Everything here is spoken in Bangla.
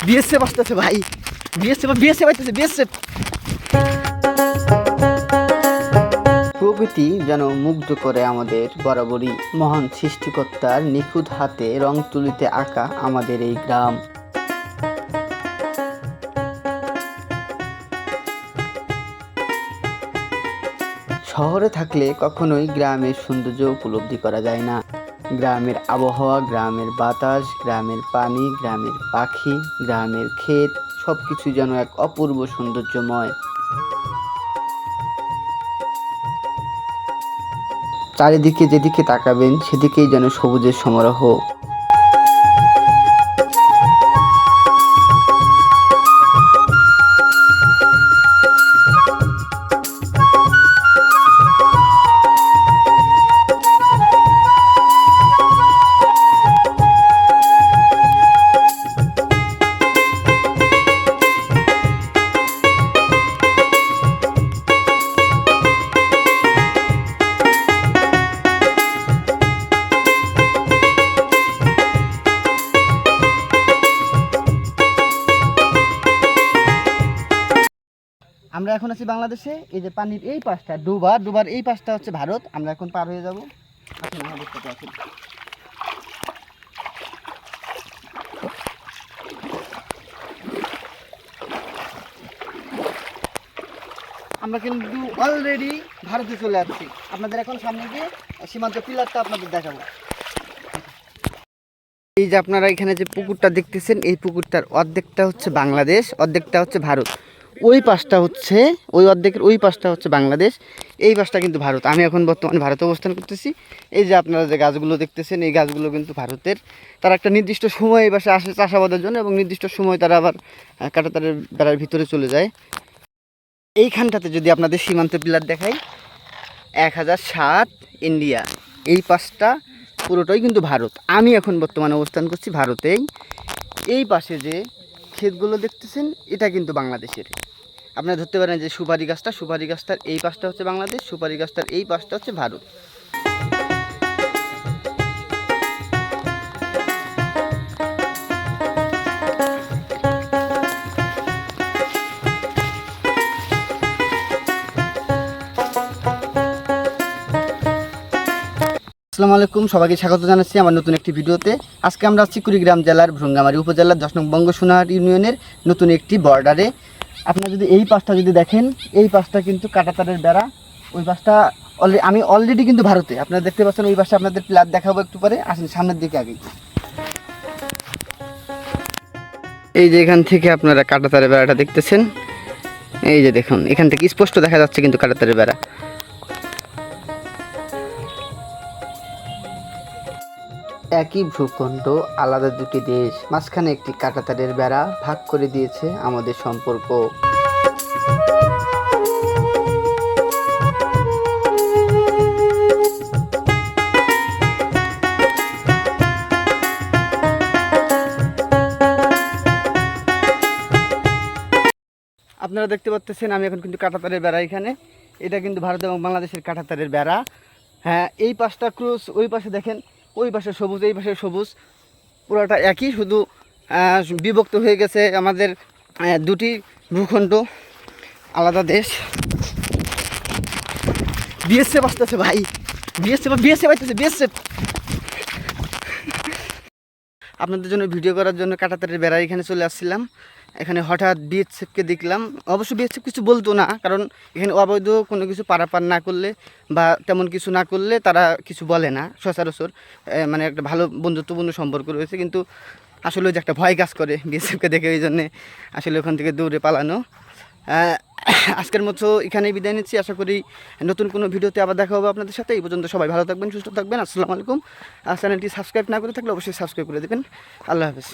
বিএসএফ আসতেছে ভাই, বিএসএফ আইতেছে, বিএসএফ। প্রকৃতি যেন মুগ্ধ করে আমাদের বরাবরই মহান সৃষ্টিকর্তার নিখুঁত হাতে রং তুলিতে আঁকা আমাদের এই গ্রাম। শহরে থাকলে কখনোই গ্রামের সৌন্দর্য উপলব্ধি করা যায় না। গ্রামের আবহাওয়া, গ্রামের বাতাস, গ্রামের পানি, গ্রামের পাখি, গ্রামের ক্ষেত সবকিছু যেন এক অপূর্ব সৌন্দর্যময়। চারিদিকে যেদিকে তাকাবেন সেদিকেই যেন সবুজের সমারোহ। আমরা এখন আছি বাংলাদেশে। এই যে পানির এই পাশটা ডুবার এই পাশটা হচ্ছে ভারত। আমরা এখন পার হয়ে যাব। আসুন আমাদের সাথে আসুন। আমরা কিন্তু অলরেডি ভারতে চলে আসছি। আপনাদের এখন সামনে গিয়ে সীমান্ত পিলারটা আপনাদের দেখাবো। এই যে আপনারা এখানে যে পুকুরটা দেখতেছেন, এই পুকুরটার অর্ধেকটা হচ্ছে বাংলাদেশ, অর্ধেকটা হচ্ছে ভারত। ওই পাশটা হচ্ছে ওই অর্ধেকের ওই পাশটা হচ্ছে বাংলাদেশ, এই পাশটা কিন্তু ভারত। আমি এখন বর্তমানে ভারতে অবস্থান করতেছি। এই যে আপনারা যে গাছগুলো দেখতেছেন, এই গাছগুলো কিন্তু ভারতের। তারা একটা নির্দিষ্ট সময় এই পাশে আসে চাষাবাদের জন্য, এবং নির্দিষ্ট সময় তারা আবার কাঁটাতারের বেড়ার ভিতরে চলে যায়। এইখানটাতে যদি আপনাদের সীমান্ত পিলার দেখাই, 1007 ইন্ডিয়া, এই পাশটা পুরোটাই কিন্তু ভারত। আমি এখন বর্তমানে অবস্থান করছি ভারতেই। এই পাশে যে ক্ষেতগুলো দেখতেছেন এটা কিন্তু বাংলাদেশের। আপনারা ধরতে পারেন যে সুপারি গাছটার এই পাশটা হচ্ছে বাংলাদেশ, সুপারি গাছটার এই পাশটা হচ্ছে ভারত। আসসালামু আলাইকুম, সবাইকে স্বাগত জানাচ্ছি আমার নতুন একটি ভিডিওতে। আজকে আমরা আছি কুড়িগ্রাম জেলার ভ্রঙ্গামারী উপজেলার 10 নং বঙ্গসোনাহাট ইউনিয়নের নতুন একটি বর্ডারে। আপনারা যদি এই পাশটা যদি দেখেন, এই পাশটা কিন্তু কাঁটাতারের বেড়া। ওই পাশটা আমি অলরেডি কিন্তু ভারতে, আপনারা দেখতে পাচ্ছেন। ওই পাশে আপনাদের প্লাট দেখাবো একটু পরে। আসেন সামনের দিকে আগে। এই যে এখান থেকে আপনারা কাঁটাতারের বেড়াটা দেখতেছেন, এই যে দেখুন এখান থেকে স্পষ্ট দেখা যাচ্ছে কিন্তু কাঁটাতারের বেড়া। একই ভূখণ্ড, আলাদা দুটি দেশ, মাঝখানে একটি কাঁটাতারের বেড়া ভাগ করে দিয়েছে আমাদের সম্পর্ক। আপনারা দেখতে পাচ্ছেন আমি এখন কিন্তু কাঁটাতারের বেড়া এখানে। এটা কিন্তু ভারত এবং বাংলাদেশের কাঁটাতারের বেড়া। হ্যাঁ, এই পাশটা ক্রস, ওই পাশে দেখেন, ওই পাশে সবুজ, এই পাশে সবুজ, পুরোটা একই, শুধু বিভক্ত হয়ে গেছে আমাদের দুটি ভূখণ্ড, আলাদা দেশ। বিএসএফ আসতেছে ভাই, বিএসএফ আইতেছে, বিএসএফ। আপনাদের জন্য ভিডিও করার জন্য কাঁটাতারের বেড়া এখানে চলে আসছিলাম। এখানে হঠাৎ বিএসএফকে দেখলাম। অবশ্য বিএসএফ কিছু বলতো না, কারণ এখানে অবৈধ কোনো কিছু পারাপার না করলে বা তেমন কিছু না করলে তারা কিছু বলে না সচরাচর। মানে একটা ভালো বন্ধুত্বপূর্ণ সম্পর্ক রয়েছে, কিন্তু আসলে যে একটা ভয় কাজ করে বিএসএফকে দেখে, ওই জন্যে আসলে ওখান থেকে দৌড়ে পালানো। আজকের মতো এখানেই বিদায় নিচ্ছি। আশা করি নতুন কোনো ভিডিওতে আবার দেখা হবে আপনাদের সাথে। এই পর্যন্ত সবাই ভালো থাকবেন, সুস্থ থাকবেন। আসসালামু আলাইকুম। চ্যানেলটি সাবস্ক্রাইব না করে থাকলে অবশ্যই সাবস্ক্রাইব করে দেবেন। আল্লাহ হাফেজ।